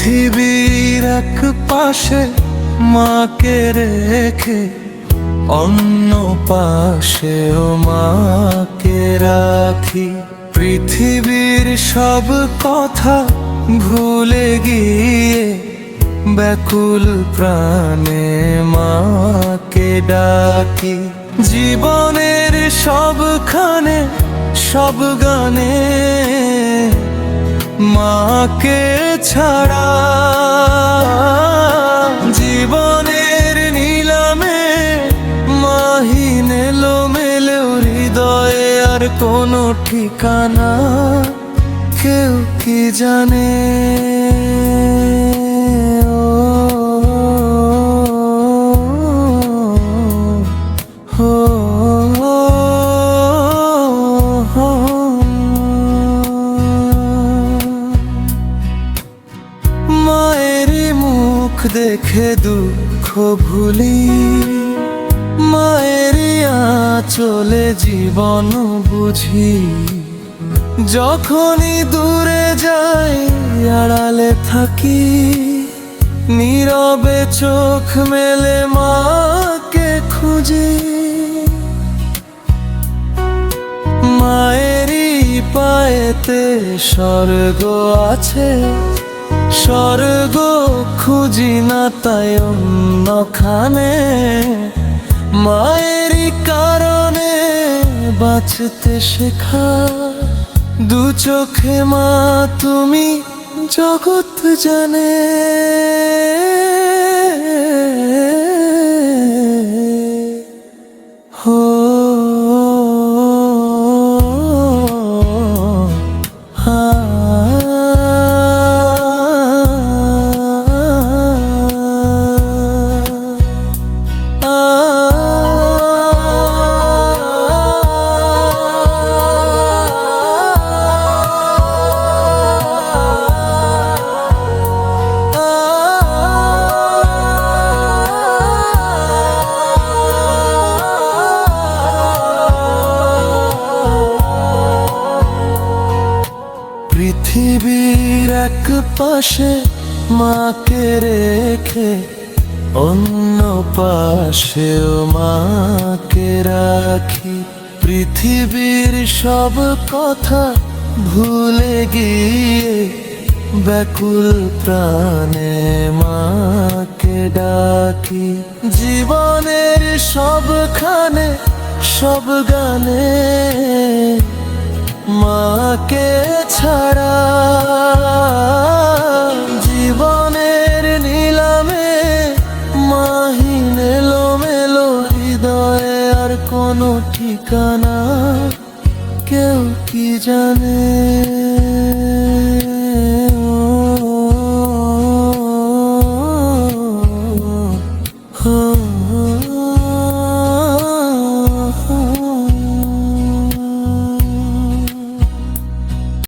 পৃথিবীর এক পাশে মাকে রেখে অন্য পাশেও মাকে রাখি। পৃথিবীর সব কথা ভুলে গিয়ে ব্যাকুল প্রাণে মাকে ডাকি। জীবনের সবখানে সব গানে মাকে ছাড়া, জীবনের নিলামে মাহিন এলোমেলো হৃদয়ে আর কোনো ঠিকানা কেউ কি জানে। মায়েরই মুখ দেখে দুঃখ ভুলি, মায়েরই আঁচলে জীবন বুঝি। যখনই দূরে যাই আড়ালে থাকি, নীরবে চোখ মেলে মাকে খুঁজি। মায়েরই পায়েতে স্বর্গ আছে, স্বর্গ খুঁজি না তাই অন্যখানে। মায়েরই কারণে বাঁচতে শেখা, দু চোখে মা তুমি জগৎ জানে। হো পৃথিবীর এক পাশে মাকে রেখে অন্য পাশেও মাকে রাখি। পৃথিবীর সব কথা ভুলে গিয়ে ব্যাকুল প্রাণে মাকে ডাকি। জীবনের সবখানে সব গানে মাকে ছাড়া, জীবনের নিলামে মাহিন এলোমেলো হৃদয়ে আর কোনো ঠিকানা কেউ কি জানে।